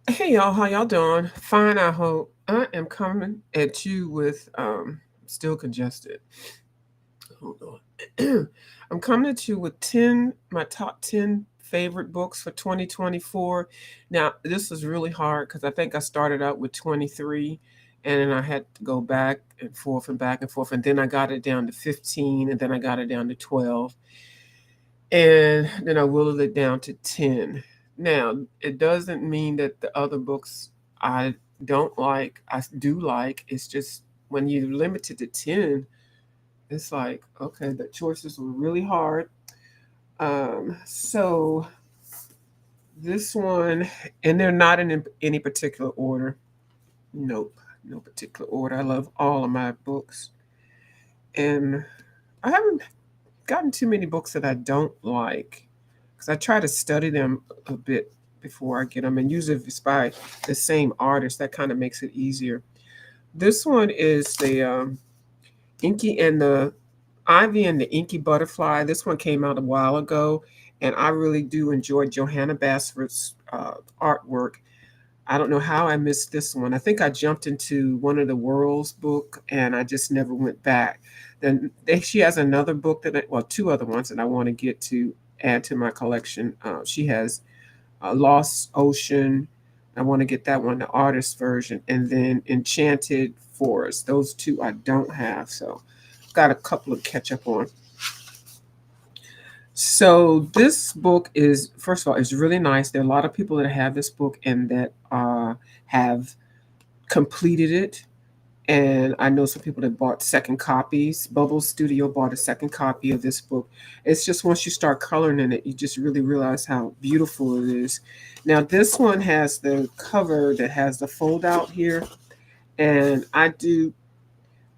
Hey y'all, how y'all doing? Fine, I hope. I am coming at you with still congested. Hold on. I'm coming at you with 10 my top 10 favorite books for 2024. Now, this is really hard because I think I started out with 23 and then I had to go back and forth and then I got it down to 15 and then I got it down to 12 and then I whittled it down to 10. Now, it doesn't mean that the other books I don't like, I do like. It's just when you limit it to 10, it's like, okay, the choices were really hard. So this one, and they're not in any particular order. Nope, no particular order. I love all of my books. And I haven't gotten too many books that I don't like because I try to study them a bit before I get them. And usually, if it's by the same artist, that kind of makes it easier. This one is the Inky and the Ivy and the Inky Butterfly. This one came out a while ago, and I really do enjoy Johanna Basford's artwork. I don't know how I missed this one. I think I jumped into one of the World's book, and I just never went back. She has another book well, two other ones that I want to get to add to my collection. She has Lost Ocean. I want to get that one, the artist version, and then Enchanted Forest. Those two I don't have, so got a couple of catch up on. So this book is, first of all, it's really nice. There are a lot of people that have this book and that have completed it. And I know some people that bought second copies. Bubble Studio bought a second copy of this book. It's just once you start coloring in it, you just really realize how beautiful it is. Now this one has the cover that has the fold out here, and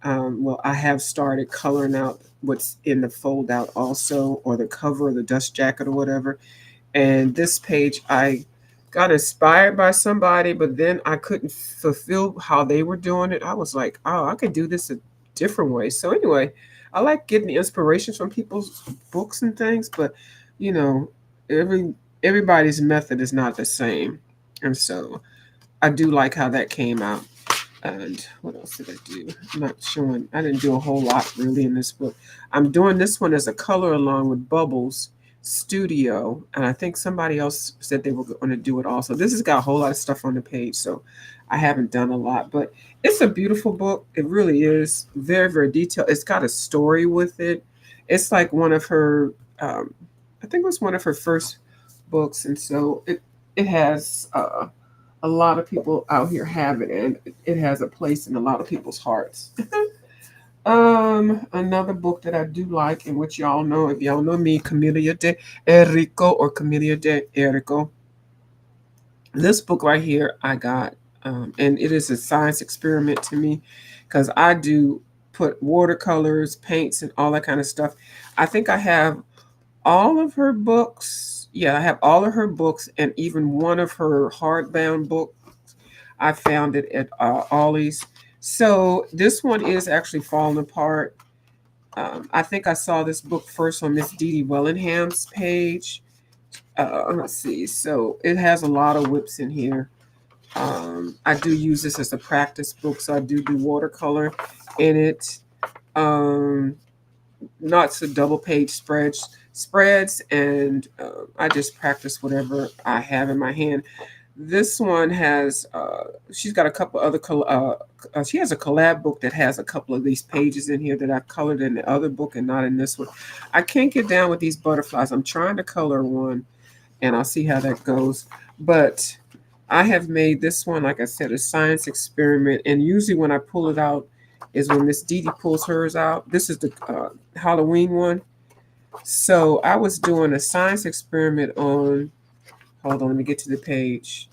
well, I have started coloring out what's in the fold out also, or the cover of the dust jacket or whatever. And this page, I got inspired by somebody, but then I couldn't fulfill how they were doing it. I was like, oh, I could do this a different way. So anyway, I like getting the inspirations from people's books and things, but you know, every everybody's method is not the same, and so I do like how that came out. And what else did I do? I'm not showing. I didn't do a whole lot really in this book. I'm doing this one as a color along with Bubbles Studio, and I think somebody else said they were going to do it also. This has got a whole lot of stuff on the page, so I haven't done a lot, but it's a beautiful book. It really is very, very detailed. It's got a story with it. It's like one of her, I think it was one of her first books, and so it has. A lot of people out here have it, and it has a place in a lot of people's hearts. Another book that I do like, and which y'all know, if y'all know me, Camellia de Erico or Camellia de Erico. This book right here, I got, and it is a science experiment to me, because I do put watercolors, paints, and all that kind of stuff. I think I have all of her books. Yeah, I have all of her books, and even one of her hardbound books I found it at Ollie's. So this one is actually falling apart. I think I saw this book first on Miss Dee Dee Wellingham's page. Let's see. So it has a lot of whips in here. I do use this as a practice book, so I do watercolor in it. Um, Not so double page spreads, and I just practice whatever I have in my hand. This one has she's got a couple other she has a collab book that has a couple of these pages in here that I colored in the other book and not in this one. I can't get down with these butterflies. I'm trying to color one, and I'll see how that goes. But I have made this one, like I said, a science experiment, and usually when I pull it out is when Miss Dee Dee pulls hers out. This is the Halloween one. So I was doing a science experiment on. Hold on, let me get to the page.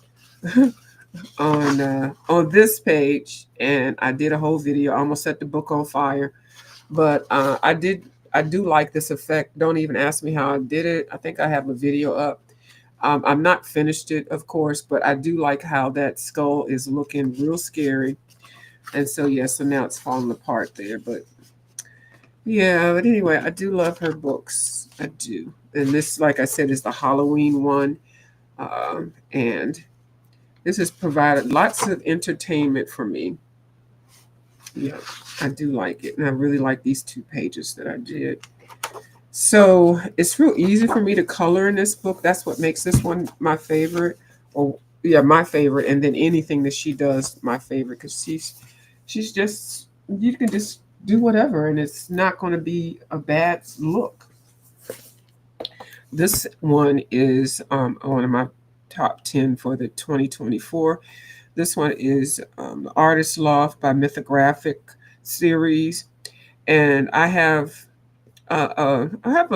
On this page, and I did a whole video. I almost set the book on fire, but I do like this effect. Don't even ask me how I did it. I think I have a video up. I'm not finished it, of course, but I do like how that skull is looking real scary. And so yeah, so now it's falling apart there. But yeah, but anyway, I do love her books. I do. And this, like I said, is the Halloween one. And This has provided lots of entertainment for me. Yeah, I do like it. And I really like these 2 pages that I did. So it's real easy for me to color in this book. That's what makes this one my favorite. Or yeah, my favorite. And then anything that she does, my favorite. Because she's just, you can just do whatever and it's not going to be a bad look. This one is one of my top 10 for the 2024. This one is the Artist Loft by Mythographic series. And I have a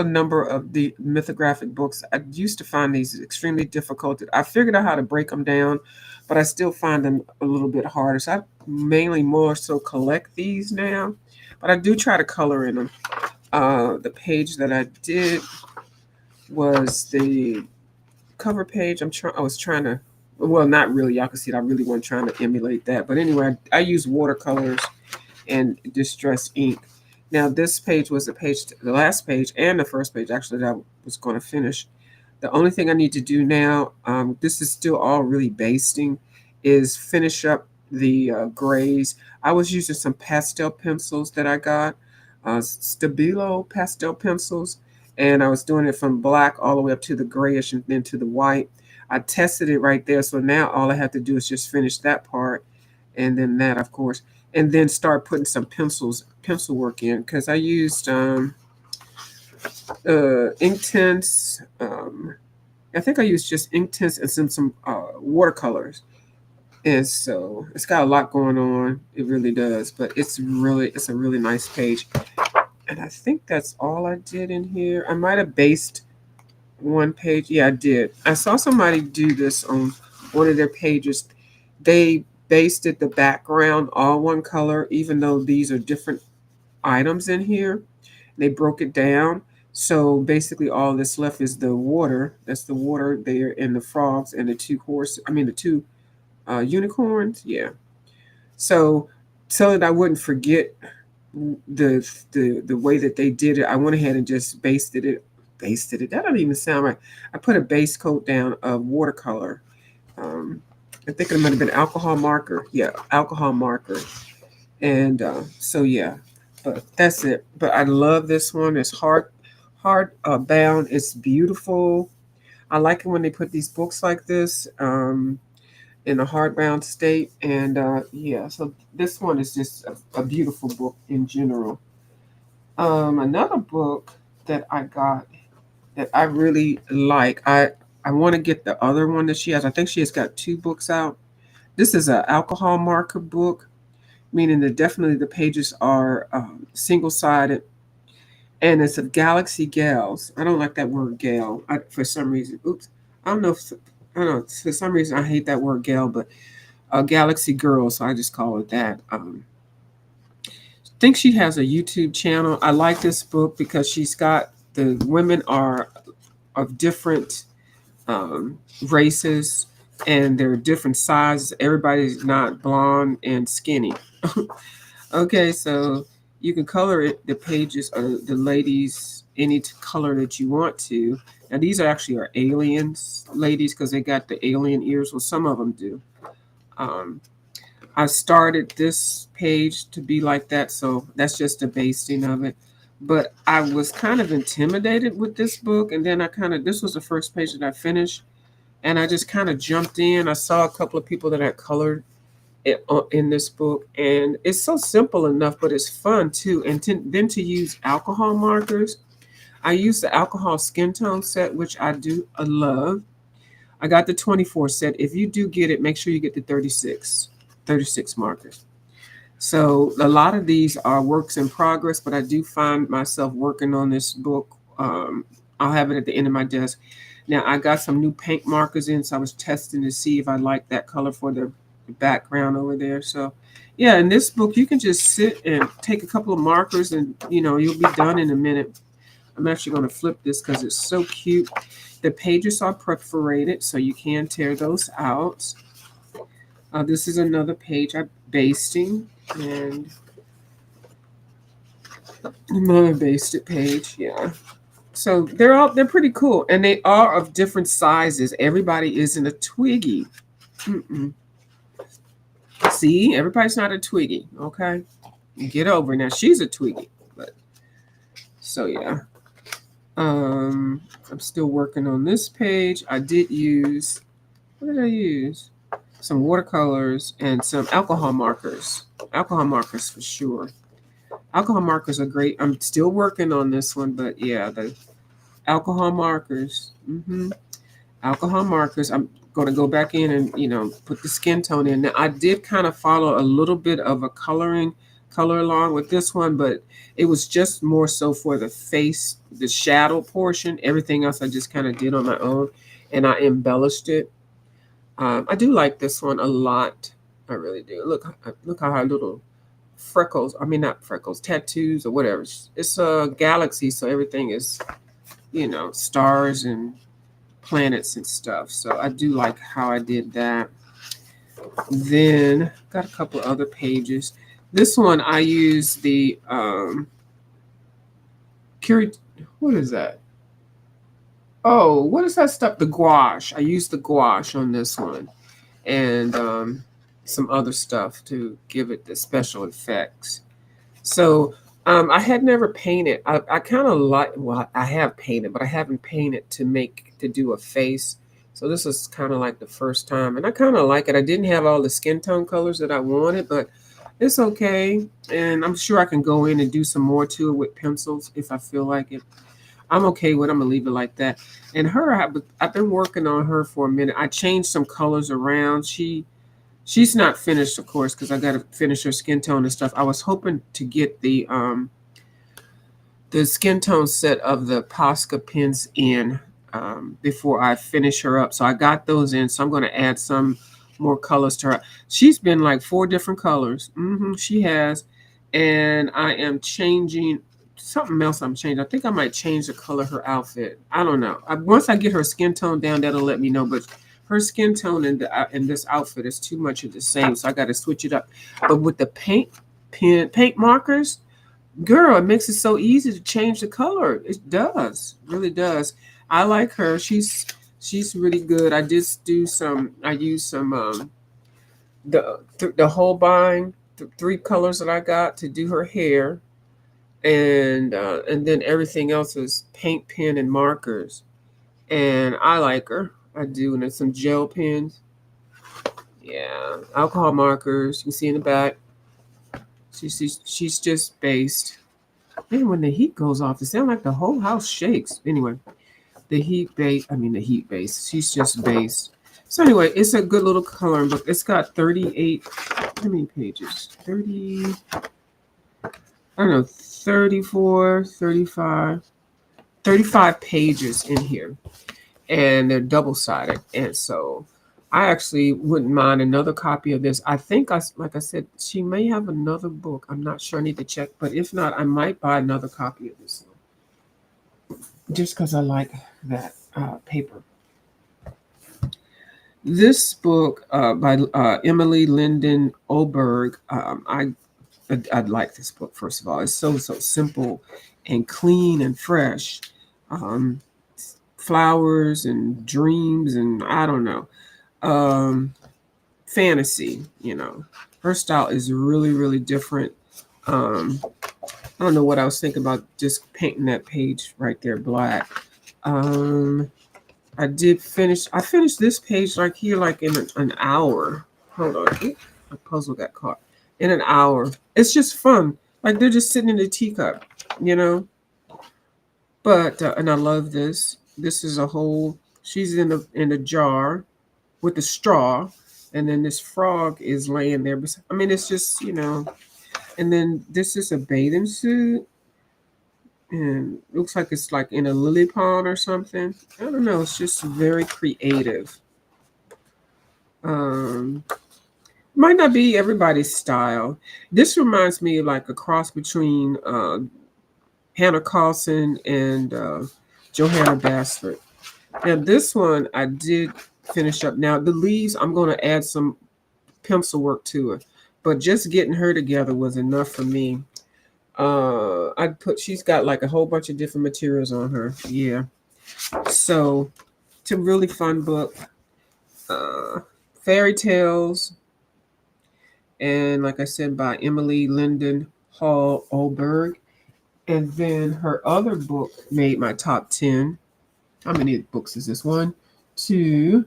number of the mythographic books. I used to find these extremely difficult. I figured out how to break them down, but I still find them a little bit harder. So I mainly more so collect these now, but I do try to color in them. The page that I did was the cover page. I was trying to. Well, not really. Y'all can see it. I really wasn't trying to emulate that. But anyway, I use watercolors and distress ink. Now, this page was the last page and the first page actually that I was going to finish. The only thing I need to do now, this is still all really basting, is finish up the grays. I was using some pastel pencils that I got, Stabilo pastel pencils, and I was doing it from black all the way up to the grayish and then to the white. I tested it right there, so now all I have to do is just finish that part, and then that, of course, and then start putting some pencil work in because I used Inktense. I think I used just Inktense and some watercolors, and so it's got a lot going on. It really does, but it's a really nice page, and I think that's all I did in here. I might have based one page. Yeah, I did. I saw somebody do this on one of their pages. They basted the background all one color, even though these are different items in here. They broke it down. So basically, all that's left is the water. That's the water there, and the frogs, and the two horses. I mean, the two unicorns. Yeah. So, so that I wouldn't forget the way that they did it, I went ahead and just basted it. Basted it. That doesn't even sound right. I put a base coat down of watercolor. Um, I think it might have been alcohol marker. Yeah, alcohol marker. And so yeah, but that's it. But I love this one. It's hard bound. It's beautiful. I like it when they put these books like this in a hardbound state. And yeah, so this one is just a beautiful book in general. Another book that I got that I really like. I want to get the other one that she has. I think she has got 2 books out. This is an alcohol marker book, meaning that definitely the pages are single sided, and it's a Galaxy Gals. I don't like that word gal for some reason. Oops, I don't know if I don't know for some reason I hate that word gal, but Galaxy Girl, so I just call it that. I think she has a YouTube channel. I like this book because she's got the women are of different races and they're different sizes. Everybody's not blonde and skinny. Okay, so you can color it, the pages or the ladies any color that you want to. Now these are aliens ladies because they got the alien ears. Well, some of them do. Um, I started this page to be like that, so that's just a basting of it. But I was kind of intimidated with this book, and then this was the first page that I finished, and I just kind of jumped in. I saw a couple of people that had colored it in this book, and it's so simple enough, but it's fun too. And then to use alcohol markers, I use the alcohol skin tone set, which I do love. I got the 24 set. If you do get it, make sure you get the 36 markers. So a lot of these are works in progress, but I do find myself working on this book. I'll have it at the end of my desk. Now I got some new paint markers in, so I was testing to see if I like that color for the background over there. So yeah, in this book you can just sit and take a couple of markers and you'll be done in a minute. I'm actually going to flip this because it's so cute. The pages are perforated, so you can tear those out. This is another page I'm basting, and another basted page. Yeah. So they're pretty cool, and they are of different sizes. Everybody isn't a Twiggy. Mm-mm. See, everybody's not a Twiggy, okay? Get over it. Now. She's a Twiggy, but so yeah. I'm still working on this page. I did use, what did I use? Some watercolors and some alcohol markers. Alcohol markers for sure. Alcohol markers are great. I'm still working on this one, but yeah, the alcohol markers. Alcohol markers. I'm going to go back in and put the skin tone in. Now I did kind of follow a little bit of a color along with this one, but it was just more so for the face, the shadow portion. Everything else I just kind of did on my own, and I embellished it. I do like this one a lot. I really do. Look how her little freckles. I mean, not freckles, tattoos or whatever. It's a galaxy, so everything is, stars and planets and stuff. So I do like how I did that. Then got a couple other pages. This one I use the what is that? Oh, what is that stuff? The gouache. I used the gouache on this one, and some other stuff to give it the special effects. So I had never painted. I kind of like. Well, I have painted, but I haven't painted to do a face. So this is kind of like the first time, and I kind of like it. I didn't have all the skin tone colors that I wanted, but it's okay. And I'm sure I can go in and do some more to it with pencils if I feel like it. I'm okay with it. I'm gonna leave it like that. And her, I've been working on her for a minute. I changed some colors around. She's not finished, of course, because I got to finish her skin tone and stuff. I was hoping to get the skin tone set of the Posca pens in before I finish her up. So I got those in. So I'm going to add some more colors to her. She's been like 4 different colors. She has. And I am changing something else. I'm changing. I think I might change the color of her outfit. I don't know. Once I get her skin tone down, that'll let me know. But her skin tone in this outfit is too much of the same. So I got to switch it up. But with the paint markers, girl, it makes it so easy to change the color. It does, really does. I like her. She's really good. I just do some. I use some the Holbein, the 3 colors that I got to do her hair, and then everything else is paint pen and markers. And I like her. I do, and then some gel pens. Yeah, alcohol markers. You can see in the back. She's just based. And when the heat goes off, it sounds like the whole house shakes. Anyway, the heat base. She's just based. So anyway, it's a good little coloring book. It's got 38, how many pages? 30, I don't know, 34, 35, 35 pages in here. And they're double-sided. And so I actually wouldn't mind another copy of this. I think, like I said, she may have another book. I'm not sure. I need to check. But if not, I might buy another copy of this one. Just because I like that paper. This book by Emily Linden Oberg, I like this book, first of all. It's so simple and clean and fresh. Um, Flowers and dreams and I don't know. Fantasy, Her style is really, really different. I don't know what I was thinking about just painting that page right there black. I finished this page like here, like in an hour. Hold on. My puzzle got caught. In an hour. It's just fun. Like they're just sitting in a teacup, But, and I love this. This is she's in a jar with a straw. And then this frog is laying there. I mean, it's just, And then this is a bathing suit. And looks like it's like in a lily pond or something. I don't know. It's just very creative. Might not be everybody's style. This reminds me of like a cross between Hannah Carlson and Johanna Basford. Now this one I did finish up. Now the leaves, I'm going to add some pencil work to it. But just getting her together was enough for me. She's got like a whole bunch of different materials on her. Yeah. So it's a really fun book. Fairy Tales, and like I said, by Emily Linden Hall Oberg. And then her other book made my top 10. How many books is this? 1, 2,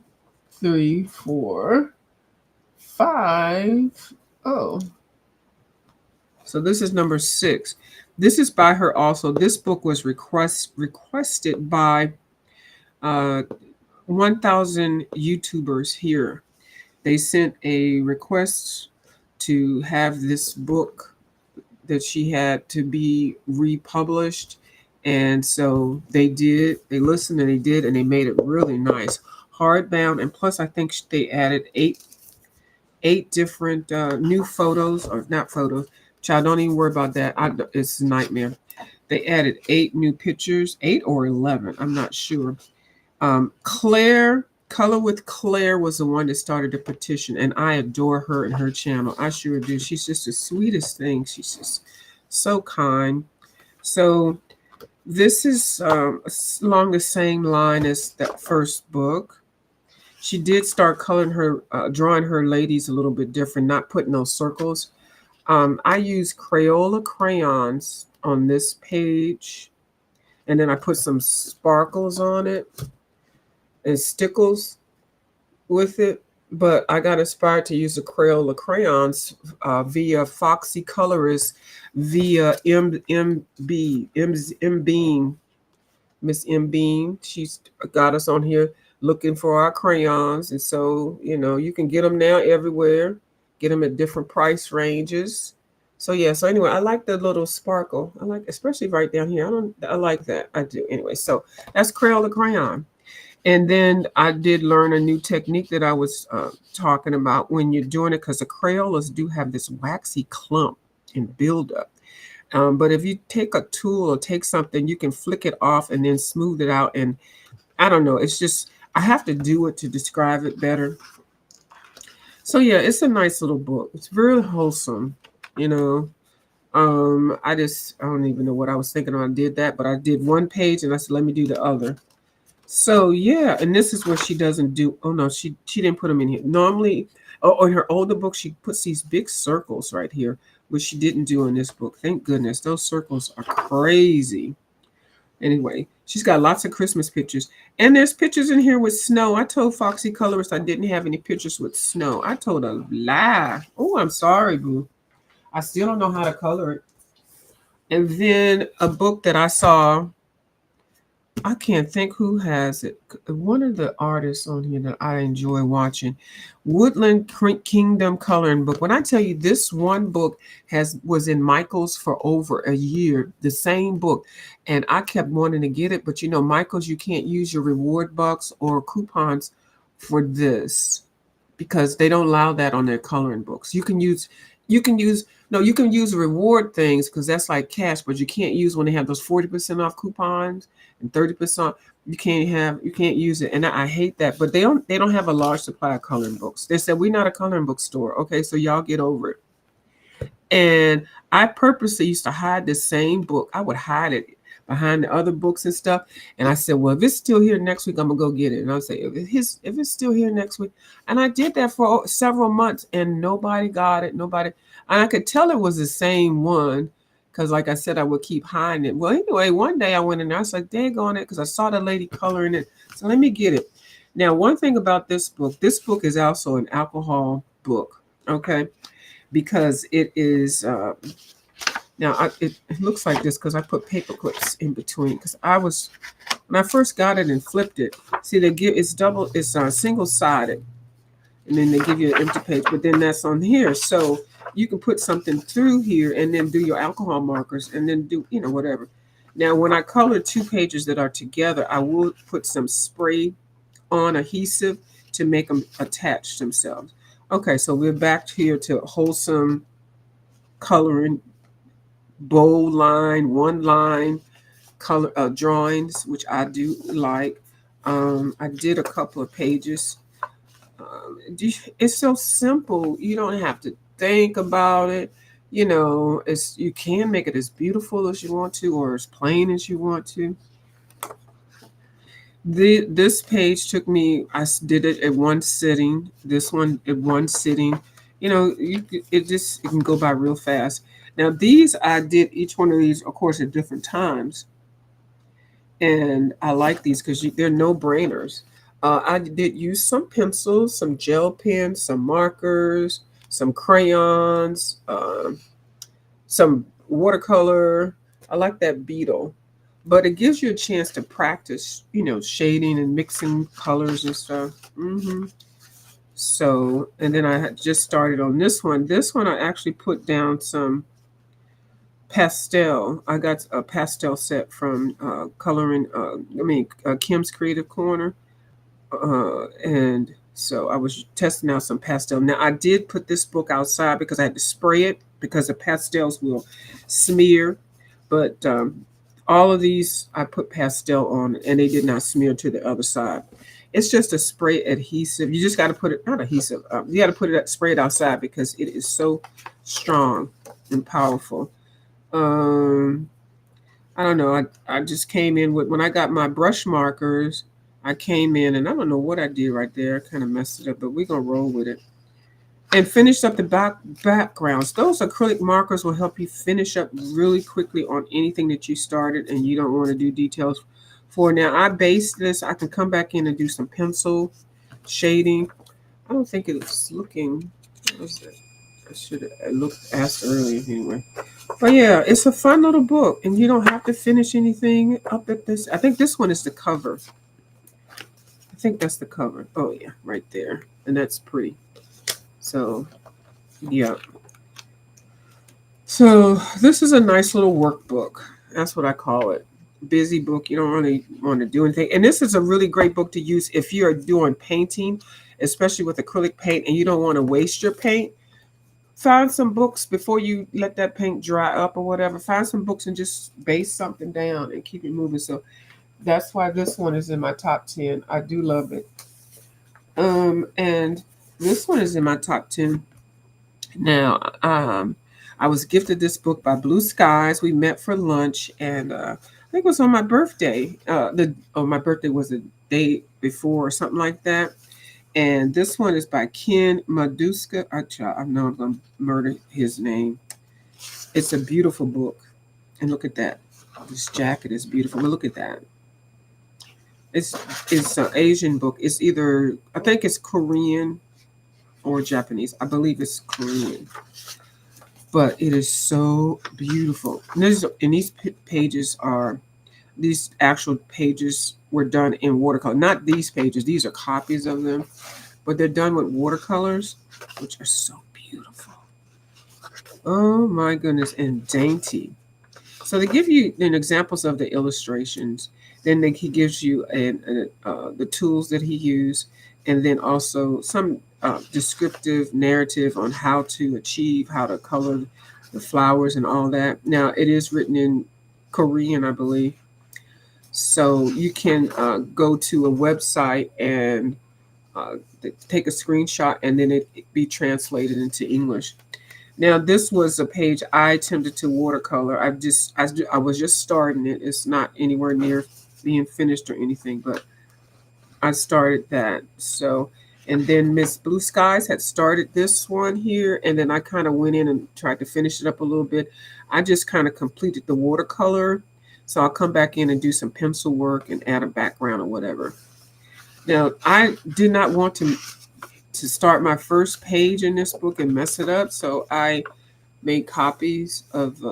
3, 4, 5. Oh, so this is number 6. This is by her also. This book was requested by 1,000 YouTubers here. They sent a request to have this book that she had to be republished. And so they did, they listened and they did, and they made it really nice. Hardbound, and plus I think they added eight different new photos, or not photos. Child, don't even worry about that. It's a nightmare. They added 8 new pictures, 8 or 11, I'm not sure. Claire, Color with Claire was the one that started the petition, and I adore her and her channel. I sure do. She's just the sweetest thing. She's just so kind. So this is along the same line as that first book. She did start coloring her, drawing her ladies a little bit different, not putting those circles. I use Crayola crayons on this page, and then I put some sparkles on it and stickles with it. But I got inspired to use the Crayola crayons via Foxy Colorist, via M Bean, Miss M Bean. She's got us on here looking for our crayons, and so you can get them now everywhere. Get them at different price ranges. So yeah. So anyway, I like the little sparkle. I like, especially right down here. I like that. I do. Anyway, so that's Crayola crayon. And then I did learn a new technique that I was talking about when you're doing it, because the Crayolas do have this waxy clump and buildup. But if you take a tool or take something, you can flick it off and then smooth it out. And I don't know, it's just, I have to do it to describe it better. So yeah, it's a nice little book. It's very wholesome, I don't even know what I was thinking when I did that, but I did one page and I said, let me do the other. So yeah, and this is where she doesn't do. Oh no, she didn't put them in here. Normally, in her older book, she puts these big circles right here, which she didn't do in this book. Thank goodness, those circles are crazy. Anyway, she's got lots of Christmas pictures, and there's pictures in here with snow. I told Foxy Colorist I didn't have any pictures with snow. I told a lie. Oh, I'm sorry, boo. I still don't know how to color it. And then a book that I saw, I can't think who has it. One of the artists on here that I enjoy watching, Woodland Kingdom coloring book. When I tell you this one book was in Michael's for over a year, the same book, and I kept wanting to get it, but Michael's, you can't use your reward bucks or coupons for this because they don't allow that on their coloring books. You can use reward things because that's like cash, but you can't use when they have those 40% off coupons and 30%. You can't use it, and I hate that. But they don't have a large supply of coloring books. They said, we're not a coloring book store. Okay, so y'all get over it. And I purposely used to hide the same book. I would hide it behind the other books and stuff. And I said, well, if it's still here next week, I'm gonna go get it. And I'll say, if it's still here next week. And I did that for several months, and nobody got it. Nobody. And I could tell it was the same one because, like I said, I would keep hiding it. Well, anyway, one day I went in there. I was like, dang on it, because I saw the lady coloring it. So let me get it. Now, one thing about this book is also an alcohol book, okay? Because it is, it looks like this because I put paper clips in between. Because when I first got it and flipped it, see, it's single-sided. And then they give you an empty page, but then that's on here. So you can put something through here and then do your alcohol markers and then do, whatever. Now, when I color 2 pages that are together, I will put some spray on adhesive to make them attach themselves. Okay, so we're back here to wholesome coloring, bold line, one line color drawings, which I do like. I did a couple of pages. It's so simple. You don't have to think about it. You can make it as beautiful as you want to or as plain as you want to. This page took me. Did it at one sitting. This one at one sitting. You know, it can go by real fast. Now these I did each one of these, of course, at different times, and I like these because they're no brainers. I did use some pencils, some gel pens, some markers, some crayons, some watercolor. I like that beetle, but it gives you a chance to practice, you know, shading and mixing colors and stuff. So, and then I had just started on this one. This one I actually put down some pastel. I got a pastel set from coloring. Kim's Creative Corner, and so I was testing out some pastel. Now I did put this book outside because I had to spray it because the pastels will smear. But all of these I put pastel on, and they did not smear to the other side. It's just a spray adhesive. You just got to put it, not adhesive. You got to put it, spray it outside because it is so strong and powerful. Um, I don't know. I just came in with, when I got my brush markers, I came in and I don't know what I did right there. I kind of messed it up, but we're gonna roll with it. And finished up the backgrounds. Those acrylic markers will help you finish up really quickly on anything that you started and you don't want to do details for. Now I based this. I can come back in and do some pencil shading. I don't think it's looking. What was it? I should have looked asked earlier anyway. But yeah, it's a fun little book, and you don't have to finish anything up at this. I think this one is the cover. I think that's the cover. Oh yeah, right there, and that's pretty. So yeah. So this is a nice little workbook. That's what I call it. Busy book. You don't really want to do anything. And this is a really great book to use if you're doing painting, especially with acrylic paint, and you don't want to waste your paint. Find some books before you let that paint dry up or whatever. Find some books and just base something down and keep it moving. So that's why this one is in my top 10. I do love it. And this one is in my top 10. Now, I was gifted this book by Blue Skies. We met for lunch, and I think it was on my birthday. My birthday was the day before or something like that. And this one is by Ken Maduska. I know I'm going to murder his name. It's a beautiful book. And look at that. This jacket is beautiful. But look at that. It's an Asian book. It's either, I think it's Korean or Japanese. I believe it's Korean. But it is so beautiful. And these pages are, these actual pages were done in watercolor. Not these pages. These are copies of them. But they're done with watercolors, which are so beautiful. Oh my goodness. And dainty. So they give you then examples of the illustrations. Then he gives you the tools that he used, and then also some descriptive narrative on how to achieve, how to color the flowers and all that. Now it is written in Korean, I believe. So you can go to a website and take a screenshot, and then it be translated into English. Now this was a page I attempted to watercolor. I was just starting it. It's not anywhere near being finished or anything, but I started that. So, and then Miss Blue Skies had started this one here, and then I kind of went in and tried to finish it up a little bit. I just kind of completed the watercolor. So I'll come back in and do some pencil work and add a background or whatever. Now, I did not want to start my first page in this book and mess it up, so I made copies of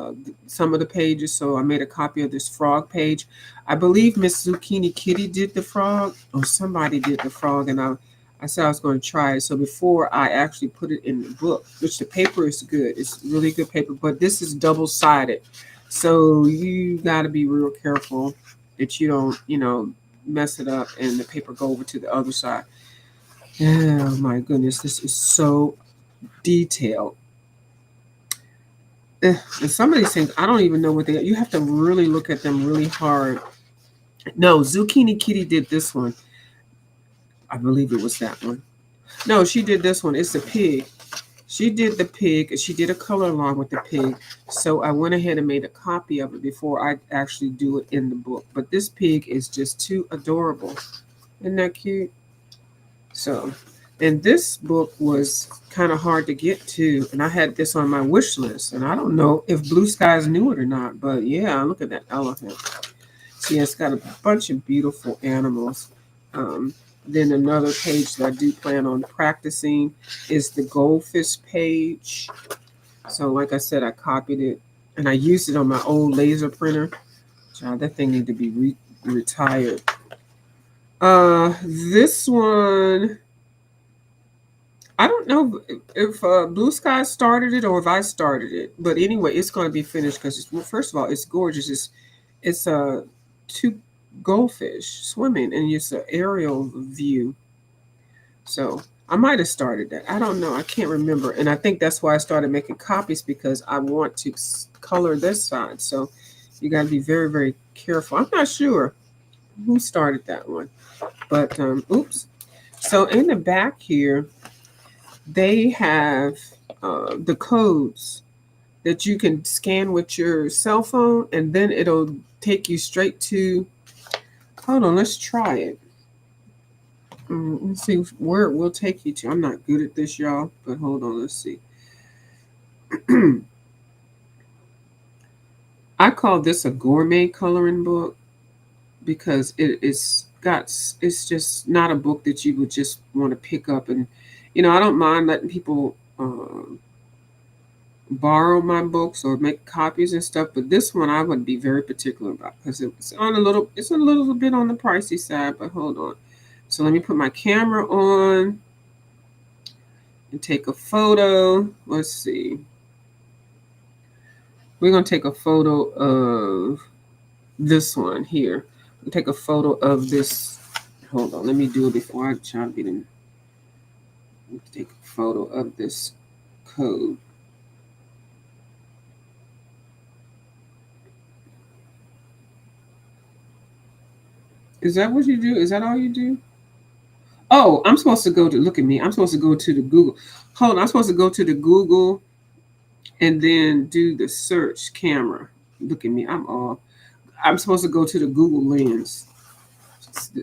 some of the pages. So I made a copy of this frog page. I believe Miss Zucchini Kitty did the frog, or somebody did the frog, and I said I was going to try it. So before I actually put it in the book, which the paper is good, it's really good paper, but this is double-sided. So you got to be real careful that you don't, mess it up and the paper go over to the other side. Oh my goodness, this is so detailed. And some of these things, I don't even know what they are. You have to really look at them really hard. No, Zucchini Kitty did this one. I believe it was that one. No, she did this one. It's a pig. She did the pig. She did a color along with the pig. So I went ahead and made a copy of it before I actually do it in the book. But this pig is just too adorable. Isn't that cute? So, and this book was kind of hard to get to, and I had this on my wish list. And I don't know if Blue Skies knew it or not, but yeah, look at that elephant. See, it's got a bunch of beautiful animals. Um, then another page that I do plan on practicing is the goldfish page. So, like I said, I copied it and I used it on my old laser printer. Child, that thing need to be retired. This one, I don't know if Blue Sky started it or if I started it, but anyway, it's going to be finished because, well, first of all, it's gorgeous. It's a two goldfish swimming, and it's an aerial view. So I might have started that. I don't know. I can't remember, and I think that's why I started making copies because I want to color this side. So you got to be very, very careful. I'm not sure who started that one, but oops. So in the back here, they have the codes that you can scan with your cell phone, and then it'll take you straight to. Hold on, let's try it. Let's see where it will take you to. I'm not good at this, y'all, but hold on, let's see. I call this a gourmet coloring book because it's just not a book that you would just want to pick up and, I don't mind letting people borrow my books or make copies and stuff, but this one I would be very particular about because it's a little bit on the pricey side. But hold on, so let me put my camera on and take a photo. Let's see, we're gonna take a photo of this one here. We'll take a photo of this. Hold on, let me do it before I try to get in. Take a photo of this code. Is that what you do? Is that all you do? Oh, I'm supposed to go to look at me. I'm supposed to go to the Google. Hold on, I'm supposed to go to the Google and then do the search camera. Look at me. I'm supposed to go to the Google Lens.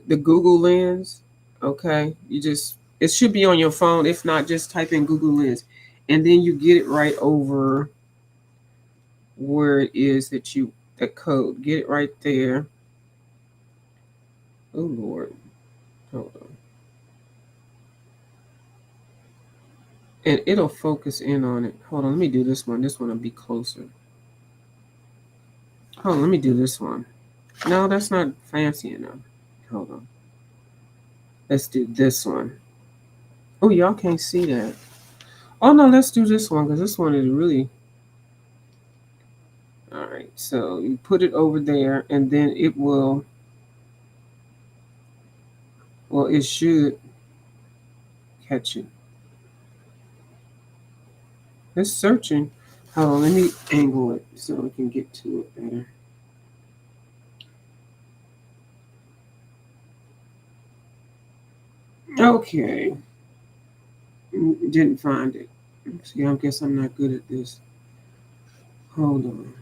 The Google Lens. Okay. It should be on your phone. If not, just type in Google Lens. And then you get it right over where it is the code. Get it right there. Oh Lord. Hold on. And it'll focus in on it. Hold on, let me do this one. This one will be closer. Hold on, let me do this one. No, that's not fancy enough. Hold on. Let's do this one. Oh, y'all can't see that. Oh no, let's do this one because this one is really. All right, so you put it over there and then it will. Well, it should catch it. It's searching. Hold on, let me angle it so I can get to it better. Okay. Didn't find it. See, I guess I'm not good at this. Hold on.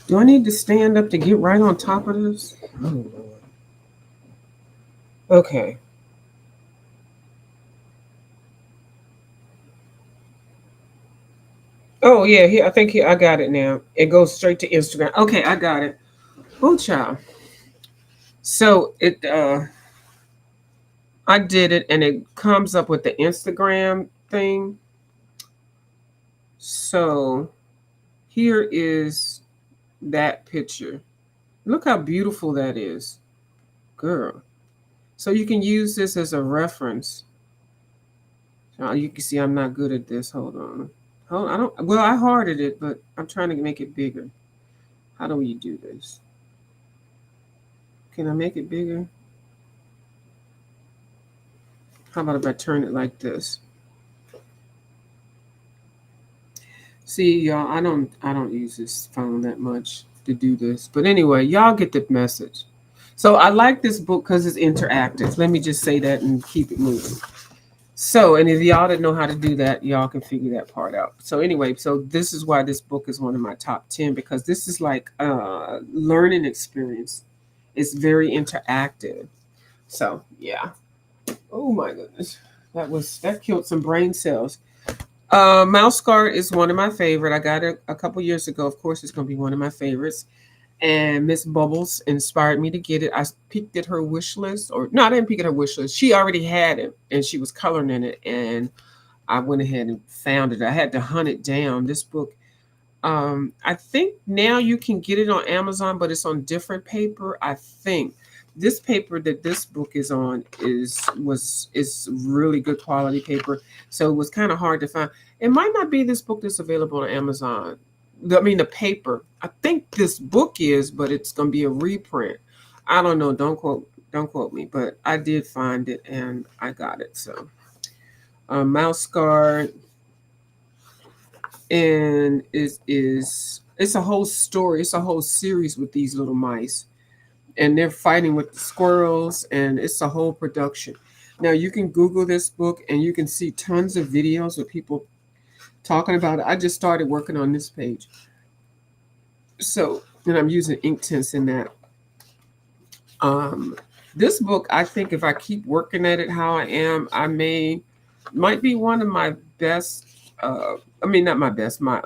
Do I need to stand up to get right on top of this? Oh, Lord. Okay. Oh yeah, here I got it now. It goes straight to Instagram. Okay, I got it. Oh child. So I did it and it comes up with the Instagram thing. So here is that picture. Look how beautiful that is. Girl. So you can use this as a reference. You can see I'm not good at this. Hold on. Hold on. I hearted it, but I'm trying to make it bigger. How do we do this? Can I make it bigger? How about if I turn it like this? See, y'all, I don't use this phone that much to do this. But anyway, y'all get the message. So I like this book because it's interactive. Let me just say that and keep it moving. So, and if y'all didn't know how to do that, y'all can figure that part out. So anyway, so this is why this book is one of my top 10, because this is like a learning experience. It's very interactive. So yeah. Oh my goodness. That killed some brain cells. Mouse Guard is one of my favorite. I got it a couple years ago. Of course, it's gonna be one of my favorites. And Miss Bubbles inspired me to get it. I peeked at her wish list, or no, I didn't peek at her wish list. She already had it, and she was coloring in it, and I went ahead and found it. I had to hunt it down. This book, I think now you can get it on Amazon, but it's on different paper. I think this paper that this book is on is really good quality paper, so it was kind of hard to find. It might not be this book that's available on Amazon. I mean, the paper. I think this book is, but it's gonna be a reprint. I don't know. Don't quote me, but I did find it and I got it. So, Mouse Guard, and it's a whole story. It's a whole series with these little mice, and they're fighting with the squirrels, and it's a whole production. Now you can Google this book and you can see tons of videos of people talking about it. I just started working on this page, so and I'm using ink tints in that. Um, this book, I think, if I keep working at it how I am, might be one of my best. I mean, not my best, my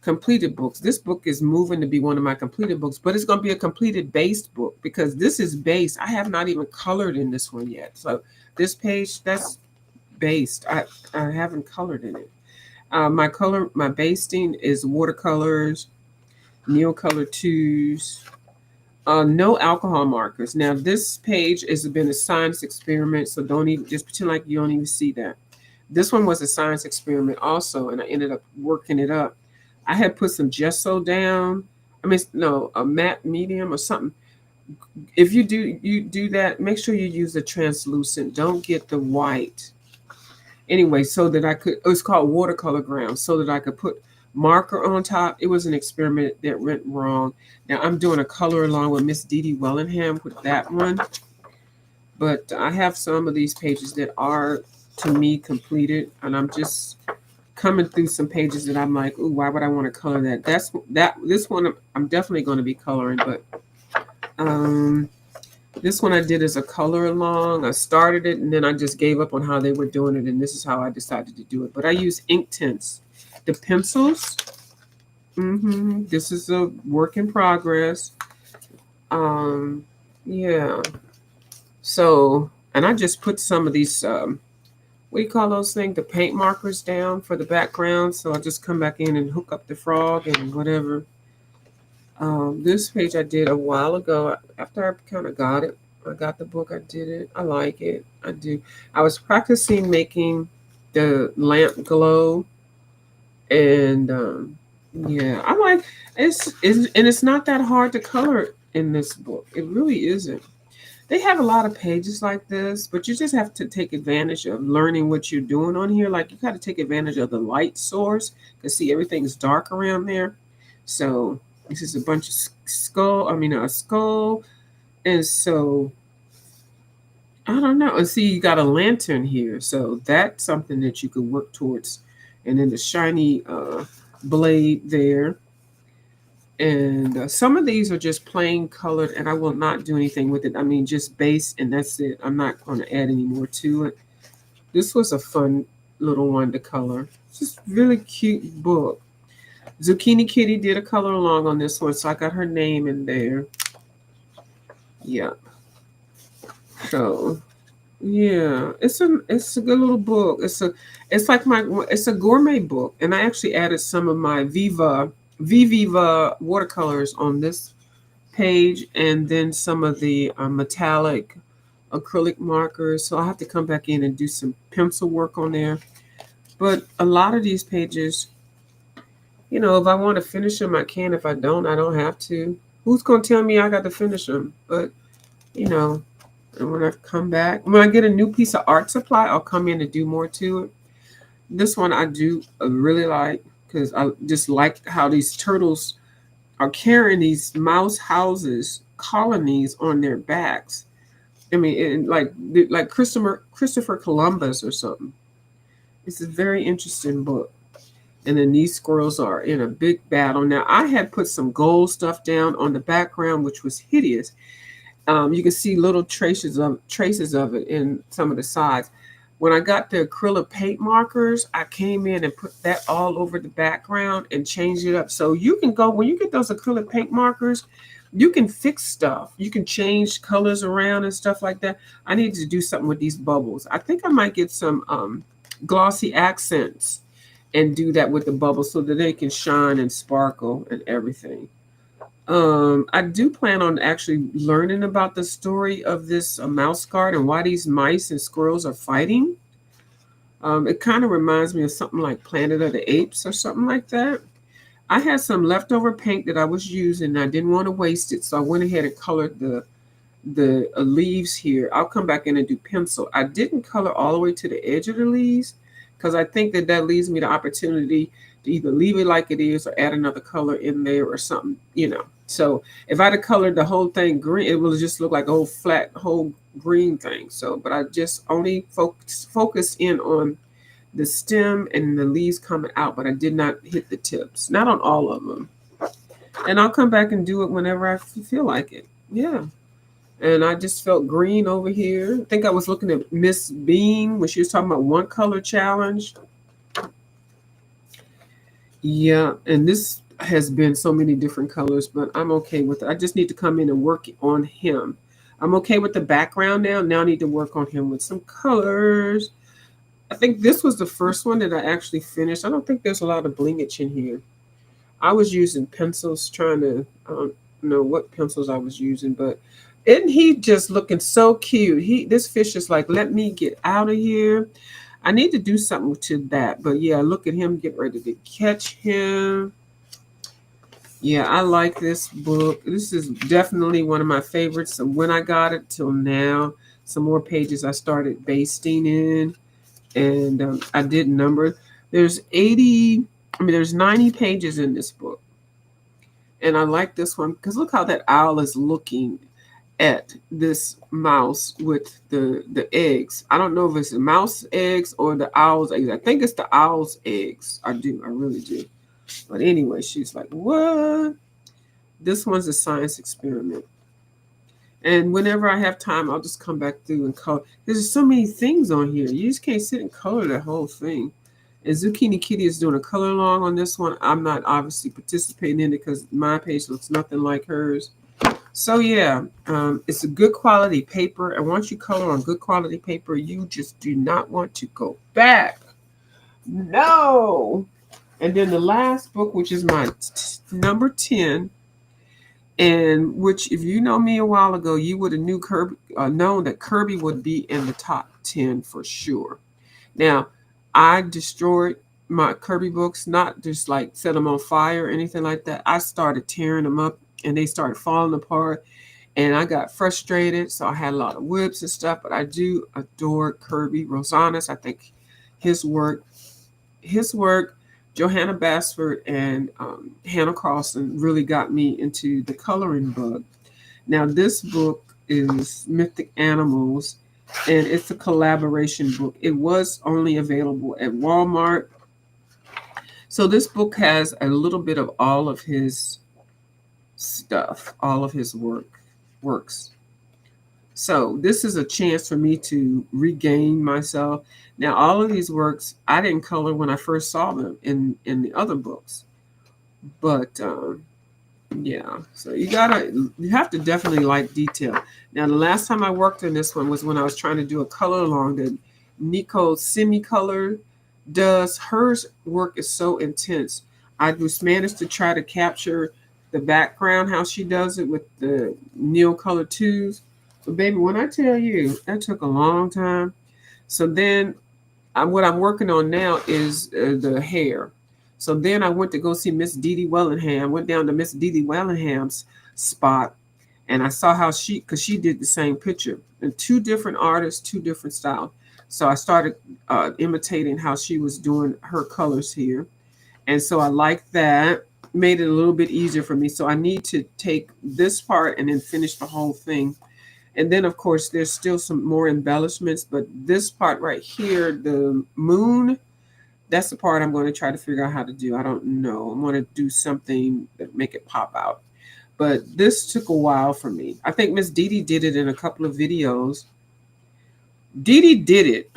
completed books. This book is moving to be one of my completed books, but it's going to be a completed based book because this is based. I have not even colored in this one yet. So this page, that's based. I haven't colored in it. My basting is watercolors, Neocolor twos, no alcohol markers. Now this page has been a science experiment, so don't even just pretend like you don't even see that. This one was a science experiment also, and I ended up working it up. I had put some gesso down. I mean, no, a matte medium or something. If you do that, make sure you use the translucent. Don't get the white. Anyway, so that I could. It was called watercolor ground, so that I could put marker on top. It was an experiment that went wrong. Now I'm doing a color along with Miss Dee Dee Wellingham with that one, but I have some of these pages that are to me completed, and I'm just coming through some pages that I'm like, ooh, why would I want to color that? This one I'm definitely going to be coloring, but um, this one I did as a color along. I started it and then I just gave up on how they were doing it, and this is how I decided to do it. But I use ink tints, the pencils. This is a work in progress. Um, yeah. So, and I just put some of these what do you call those things? The paint markers down for the background. So I'll just come back in and hook up the frog and whatever. This page I did a while ago after I kind of got it. I got the book, I did it. I like it. I do. I was practicing making the lamp glow, and yeah, I like and it's not that hard to color in this book. It really isn't. They have a lot of pages like this, but you just have to take advantage of learning what you're doing on here. Like you got to take advantage of the light source because see everything's dark around there. So this is a bunch of a skull, and so I don't know. And see, you got a lantern here, so that's something that you could work towards. And then the shiny blade there. And some of these are just plain colored, and I will not do anything with it. I mean, just base, and that's it. I'm not going to add any more to it. This was a fun little one to color. It's just really cute book. Zucchini Kitty did a color along on this one, so I got her name in there. Yeah. So yeah, it's a good little book. It's a gourmet book, and I actually added some of my Viva watercolors on this page, and then some of the metallic acrylic markers. So I have to come back in and do some pencil work on there. But a lot of these pages, if I want to finish them, I can. If I don't, I don't have to. Who's gonna tell me I got to finish them? But you know, and when I come back, when I get a new piece of art supply, I'll come in and do more to it. This one I do really like because I just like how these turtles are carrying these mouse houses colonies on their backs. I mean, like Christopher Columbus or something. It's a very interesting book. And then these squirrels are in a big battle. Now I had put some gold stuff down on the background, which was hideous. You can see little traces of it in some of the sides. When I got the acrylic paint markers, I came in and put that all over the background and changed it up. So you can go when you get those acrylic paint markers, you can fix stuff. You can change colors around and stuff like that. I need to do something with these bubbles. I think I might get some glossy accents and do that with the bubbles so that they can shine and sparkle and everything. I do plan on actually learning about the story of this mouse guard and why these mice and squirrels are fighting. It kind of reminds me of something like Planet of the Apes or something like that. I had some leftover paint that I was using. And I didn't want to waste it, so I went ahead and colored the leaves here. I'll come back in and do pencil. I didn't color all the way to the edge of the leaves because I think that that leaves me the opportunity to either leave it like it is or add another color in there or something, you know. So if I'd have colored the whole thing green, it would just look like a whole flat, whole green thing. So, but I just only focused in on the stem and the leaves coming out, but I did not hit the tips, not on all of them. And I'll come back and do it whenever I feel like it. Yeah. And I just felt green over here. I think I was looking at Miss Bean when she was talking about one color challenge. Yeah, and this has been so many different colors, but I'm okay with it. I just need to come in and work on him. I'm okay with the background now. Now I need to work on him with some colors. I think this was the first one that I actually finished. I don't think there's a lot of blingage in here. I was using pencils trying to, I don't know what pencils I was using, but isn't he just looking so cute? This fish is like, let me get out of here. I need to do something to that. But yeah, look at him get ready to catch him. Yeah, I like this book. This is definitely one of my favorites. So when I got it till now, some more pages I started basting in, and I did number. There's 80. I mean, there's 90 pages in this book, and I like this one because look how that owl is looking at this mouse with the eggs. I don't know if it's the mouse eggs or the owl's eggs. I think it's the owl's eggs. I do. I really do. But anyway, she's like, what? This one's a science experiment. And whenever I have time, I'll just come back through and color. There's so many things on here. You just can't sit and color the whole thing. And Zucchini Kitty is doing a color along on this one. I'm not obviously participating in it because my page looks nothing like hers. So yeah, it's a good quality paper. And once you color on good quality paper, you just do not want to go back. No. And then the last book, which is my number 10, and which, if you know me a while ago, you would have known that Kirby would be in the top 10 for sure. Now, I destroyed my Kirby books, not just like set them on fire or anything like that. I started tearing them up and they started falling apart. And I got frustrated, so I had a lot of whips and stuff. But I do adore Kirby Rosanes. I think his work, Johanna Basford and Hannah Carlson really got me into the coloring bug. Now, this book is Mythic Animals, and it's a collaboration book. It was only available at Walmart. So this book has a little bit of all of his stuff, all of his works. So this is a chance for me to regain myself. Now, all of these works I didn't color when I first saw them in the other books, but yeah. So you have to definitely like detail. Now, the last time I worked on this one was when I was trying to do a color along that Nico Semi-Color does. Hers work is so intense. I just managed to try to capture the background, how she does it with the Neil Color 2s. But baby, when I tell you, that took a long time. So then what I'm working on now is the hair. So then I went to go see Miss Dee Dee Wellingham, went down to Miss Dee Dee Wellingham's spot, and I saw how because she did the same picture. And two different artists, two different styles. So I started imitating how she was doing her colors here. And so I like that. Made it a little bit easier for me. So I need to take this part and then finish the whole thing. And then, of course, there's still some more embellishments, but this part right here, the moon, that's the part I'm going to try to figure out how to do. I don't know. I'm going to do something that make it pop out. But this took a while for me. I think Miss Dee Dee did it in a couple of videos. Dee Dee did it.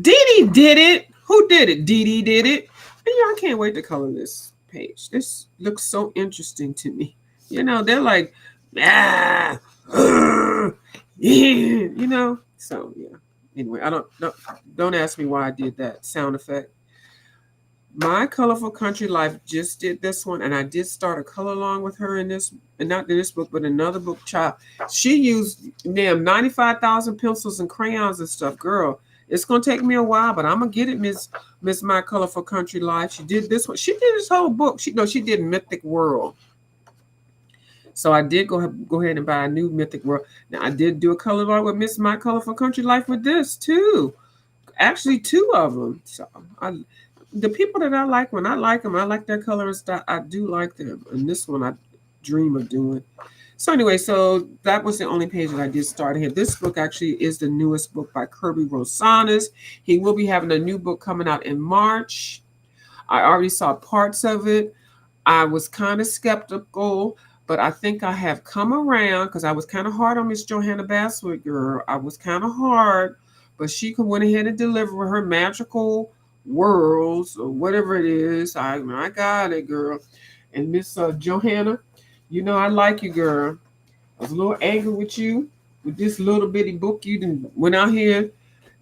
Dee Dee did it. Who did it? Dee Dee did it. And I can't wait to color this page. This looks so interesting to me. They're like, ah, yeah. So yeah. Anyway, don't ask me why I did that sound effect. My Colorful Country Life just did this one, and I did start a color along with her in this, and not in this book, but another book. Child, she used damn 95,000 pencils and crayons and stuff. Girl, it's gonna take me a while, but I'm gonna get it, Miss My Colorful Country Life. She did this one. She did this whole book. She did Mythic World. So I did go ahead and buy a new Mythic World. Now I did do a color along with Miss My Colorful Country Life with this too. Actually, two of them. So the people that I like, when I like them, I like their colors. I do like them. And this one I dream of doing. So anyway, so that was the only page that I did start here. This book actually is the newest book by Kirby Rosanes. He will be having a new book coming out in March. I already saw parts of it. I was kind of skeptical, but I think I have come around because I was kind of hard on Miss Johanna Basswood, girl. I was kind of hard, but she went ahead and delivered her magical worlds or whatever it is. I got it, girl. And Miss Johanna, I like you, girl. I was a little angry with you with this little bitty book you went out here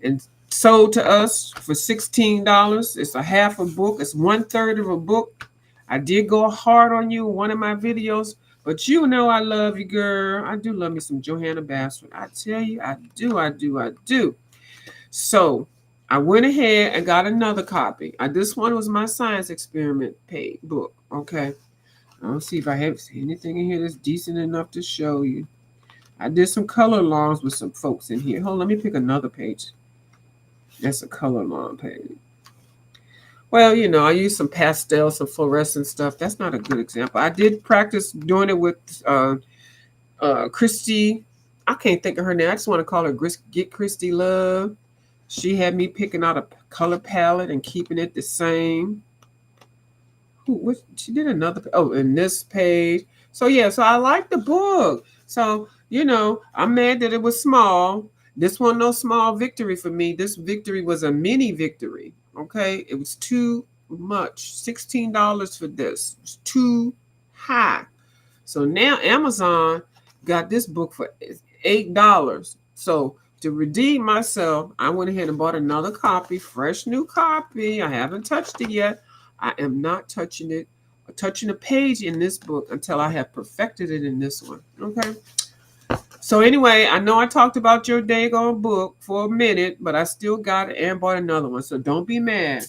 and sold to us for $16. It's a half a book. It's 1/3 of a book. I did go hard on you in one of my videos, but I love you, girl. I do love me some Johanna Basswood. I tell you, I do, I do, I do. So I went ahead and got another copy. This one was my science experiment book. Okay. I'll see if I have anything in here that's decent enough to show you. I did some color alongs with some folks in here. Hold on, let me pick another page. That's a color along page. Well, I used some pastel, some fluorescent stuff. That's not a good example. I did practice doing it with Christy. I can't think of her name. I just want to call her Get Christy Love. She had me picking out a color palette and keeping it the same. She did another. Oh, in this page. So yeah, so I like the book. So I'm mad that it was small. This wasn't no small victory for me. This victory was a mini victory. Okay, it was too much. $16 for this. It's too high. So now Amazon got this book for $8. So to redeem myself, I went ahead and bought another copy, fresh new copy. I haven't touched it yet. I am not touching it, touching a page in this book until I have perfected it in this one. Okay. So anyway, I know I talked about your daggone book for a minute, but I still got it and bought another one. So don't be mad.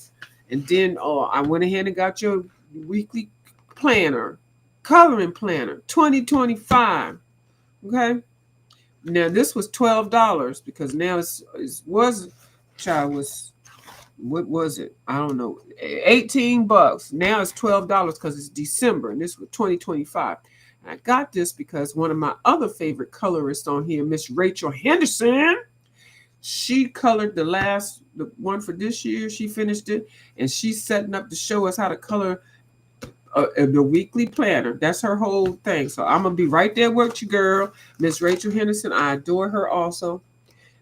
And then I went ahead and got your weekly planner, coloring planner, 2025. Okay. Now this was $12 because now what was it? I don't know. $18. Now it's $12 because it's December and this was 2025. And I got this because one of my other favorite colorists on here, Miss Rachel Henderson, she colored the one for this year. She finished it and she's setting up to show us how to color the weekly planner. That's her whole thing. So I'm gonna be right there with you, girl. Miss Rachel Henderson. I adore her also.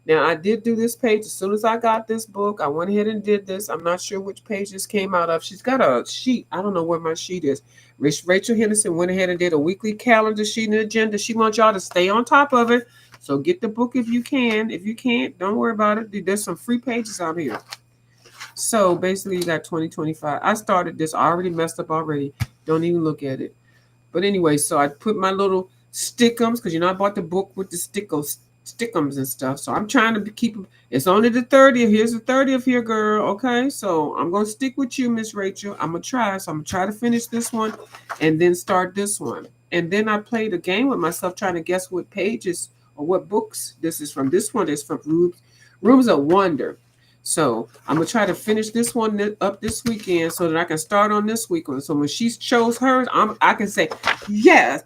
Now I did do this page as soon as I got this book. I went ahead and did this. I'm not sure which page this came out of. She's got a sheet. I don't know where my sheet is. Rachel Henderson went ahead and did a weekly calendar sheet and agenda. She wants y'all to stay on top of it. So get the book if you can. If you can't, don't worry about it. There's some free pages out here. So basically you got 2025. I started this. I already messed up already. Don't even look at it. But anyway, so I put my little stickums because I bought the book with the stickums and stuff. So I'm trying to keep them. It's only the 30th. Here's the 30th here, girl. Okay, so I'm gonna stick with you, Miss Rachel. I'm gonna try. So I'm gonna try to finish this one and then start this one. And then I played a game with myself trying to guess what pages or what books this is from. This one is from Rooms of Wonder. So I'm gonna try to finish this one up this weekend so that I can start on this week one. So when she shows hers, I can say, yes,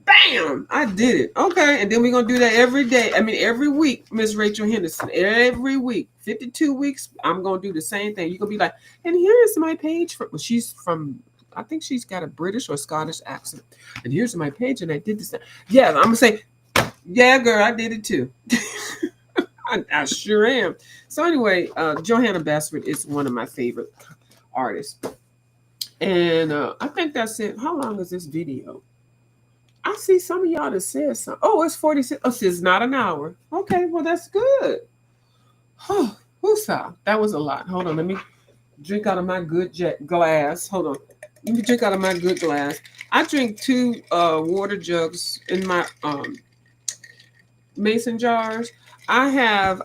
bam, I did it. Okay, and then we're gonna do that every day. I mean, every week, Miss Rachel Henderson. Every week, 52 weeks, I'm gonna do the same thing. You're gonna be like, and here is my page for. Well, she's from. I think she's got a British or Scottish accent. And here's my page, and I did this. Yeah, I'm gonna say, yeah, girl, I did it too. I sure am. So anyway, Johanna Basford is one of my favorite artists, and I think that's it. How long is this video? I see some of y'all that said something. Oh, it's 46. Oh, so it's not an hour. Okay, well that's good. Oh, woosah. That was a lot. Hold on, let me drink out of my good jet glass. Hold on. Let me drink out of my good glass. I drink 2 water jugs in my mason jars. I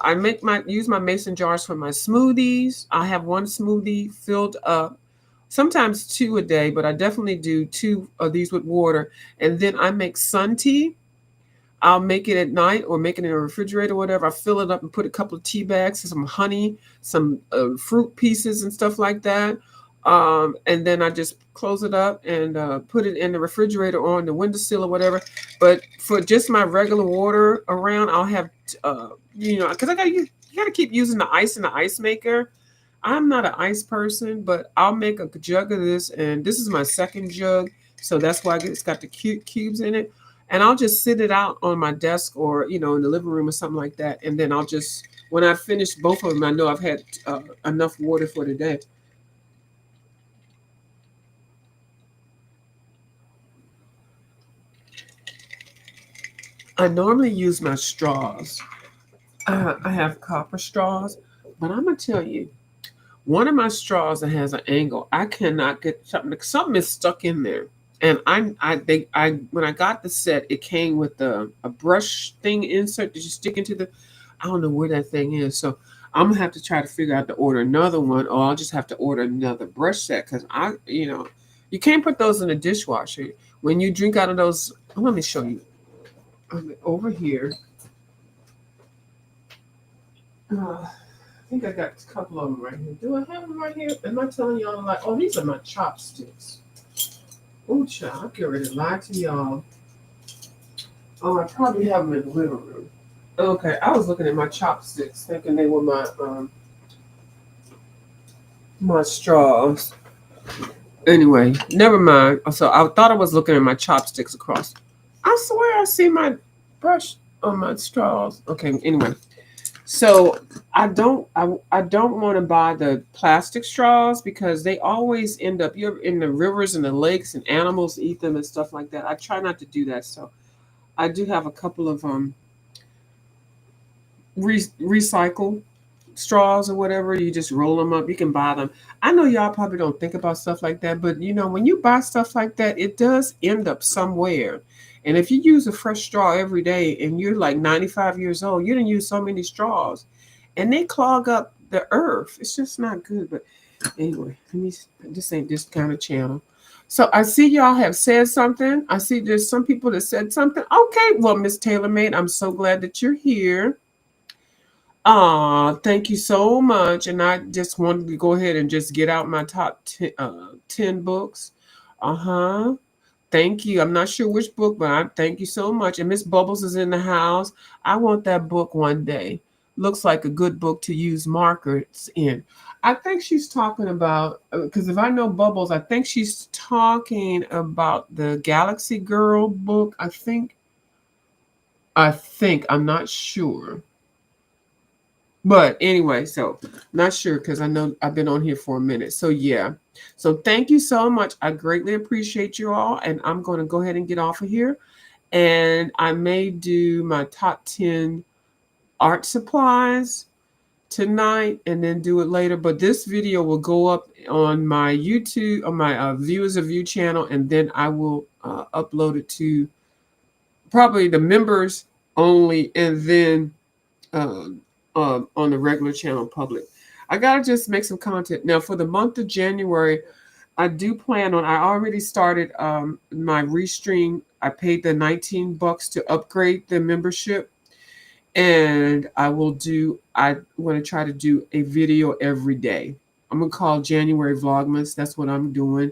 use my mason jars for my smoothies. I have 1 smoothie filled up, sometimes 2 a day, but I definitely do 2 of these with water. And then I make sun tea. I'll make it at night or make it in a refrigerator or whatever. I fill it up and put a couple of tea bags, some honey, some fruit pieces and stuff like that. And then I just close it up and put it in the refrigerator or on the windowsill or whatever. But for just my regular water around, I'll have, because you got to keep using the ice in the ice maker. I'm not an ice person, but I'll make a jug of this, and this is my second jug, so that's why it's got the cubes in it. And I'll just sit it out on my desk or in the living room or something like that, and then I'll just, when I finish both of them, I know I've had enough water for the day. I normally use my straws. I have copper straws, but I'm gonna tell you, one of my straws that has an angle, I cannot get something. Something is stuck in there, and I when I got the set, it came with a brush thing insert that you stick into the. I don't know where that thing is, so I'm gonna have to try to figure out to order another one, or I'll just have to order another brush set because you can't put those in the dishwasher. When you drink out of those, let me show you. Over here. I think I got a couple of them right here. Do I have them right here? Am I telling y'all like, oh, these are my chopsticks. Oh, child, I get ready to lie to y'all. Oh, I probably have them in the living room. Okay, I was looking at my chopsticks, thinking they were my straws. Anyway, never mind. So I thought I was looking at my chopsticks across. I swear I see my brush on my straws. Okay, anyway. So I don't want to buy the plastic straws because they always end up you're in the rivers and the lakes and animals eat them and stuff like that. I try not to do that. So I do have a couple of recycle straws or whatever. You just roll them up. You can buy them. I know y'all probably don't think about stuff like that, but when you buy stuff like that, it does end up somewhere. And if you use a fresh straw every day and you're like 95 years old, you didn't use so many straws and they clog up the earth. It's just not good. But anyway, this ain't this kind of channel. So I see y'all have said something. I see there's some people that said something. Okay, well, Miss Taylor Made, I'm so glad that you're here. Thank you so much. And I just wanted to go ahead and just get out my top 10 books. Uh-huh. Thank you. I'm not sure which book, but I thank you so much. And Miss Bubbles is in the house. I want that book one day. Looks like a good book to use markers in. I think she's talking about, because if I know Bubbles, I think she's talking about the Galaxy Girl book. I'm not sure. But anyway, so not sure because I know I've been on here for a minute. So yeah. So thank you so much. I greatly appreciate you all. And I'm going to go ahead and get off of here. And I may do my top 10 art supplies tonight and then do it later. But this video will go up on my YouTube, on my Viewers of You channel. And then I will upload it to probably the members only. And then on the regular channel public. I gotta just make some content now for the month of January. I do plan on. I already started my restream. I paid the $19 to upgrade the membership, And I want to try to do a video every day. I'm going to call January Vlogmas. That's what I'm doing.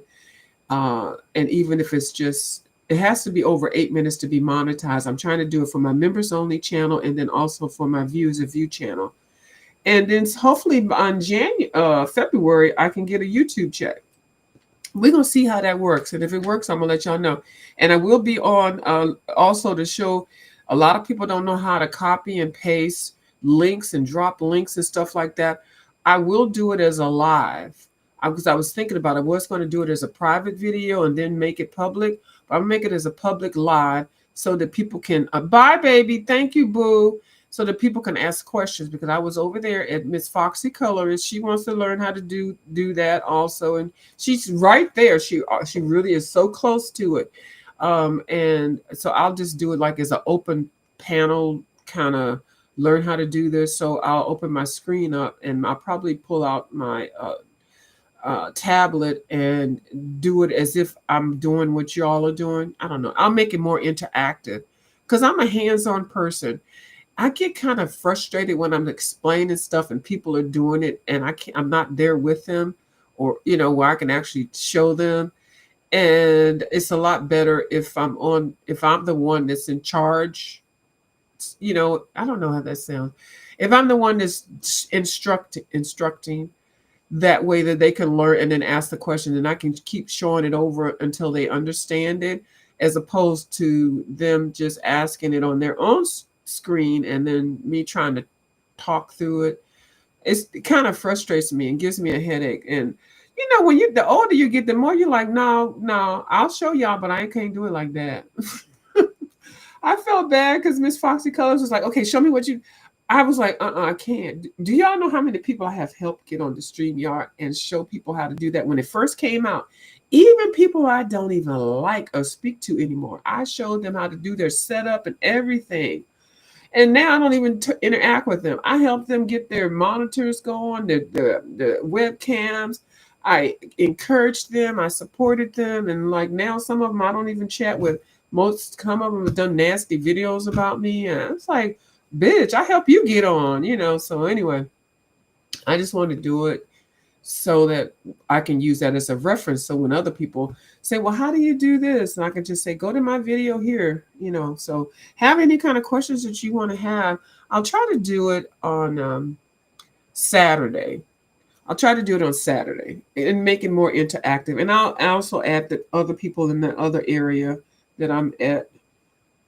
And even if it's just, it has to be over 8 minutes to be monetized. I'm trying to do it for my members only channel and then also for my viewers of view channel. And then hopefully on February, I can get a YouTube check. We're going to see how that works. And if it works, I'm going to let y'all know. And I will be on also to show a lot of people don't know how to copy and paste links and drop links and stuff like that. I will do it as a live because I was thinking about it. I was going to do it as a private video and then make it public. But I'm going to make it as a public live so that people can, bye, baby. Thank you, boo. So that people can ask questions, because I was over there at Miss Foxy Colorist. She wants to learn how to do that also. And she's right there. She really is so close to it. And so I'll just do it like as an open panel, kind of learn how to do this. So I'll open my screen up and I'll probably pull out my tablet and do it as if I'm doing what y'all are doing. I don't know. I'll make it more interactive because I'm a hands-on person. I get kind of frustrated when I'm explaining stuff and people are doing it and I'm not there with them, or, where I can actually show them. And it's a lot better if I'm the one that's in charge. I don't know how that sounds. If I'm the one that's instructing, that way that they can learn and then ask the question, and I can keep showing it over until they understand it, as opposed to them just asking it on their own screen and then me trying to talk through it. It kind of frustrates me and gives me a headache. And when the older you get, the more you're like, no, I'll show y'all, but I can't do it like that. I felt bad because Miss Foxy Colors was like, okay, show me what you. I was like, I can't. Do y'all know how many people I have helped get on the StreamYard and show people how to do that when it first came out? Even people I don't even like or speak to anymore, I showed them how to do their setup and everything. And now I don't even interact with them. I help them get their monitors going, the webcams. I encouraged them. I supported them. And like now, some of them I don't even chat with. Some of them have done nasty videos about me. And it's like, bitch, I help you get on, So anyway, I just want to do it so that I can use that as a reference. So when other people say, well, how do you do this? And I can just say, go to my video here, So have any kind of questions that you want to have. I'll try to do it on Saturday. I'll try to do it on Saturday and make it more interactive. And I'll also add the other people in the other area that I'm at,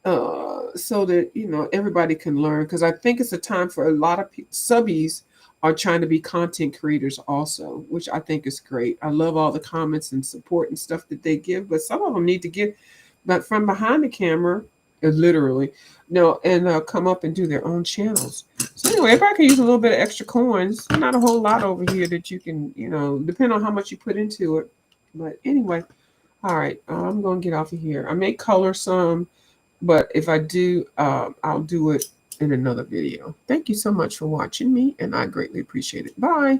so that, everybody can learn. Because I think it's a time for a lot of subbies are trying to be content creators also, which I think is great. I love all the comments and support and stuff that they give, but some of them need to get but from behind the camera, literally, and come up and do their own channels. So anyway, if I can use a little bit of extra coins, not a whole lot over here that you can, depend on how much you put into it. But anyway, all right, I'm going to get off of here. I may color some, but if I do, I'll do it in another video. Thank you so much for watching me, and I greatly appreciate it. Bye.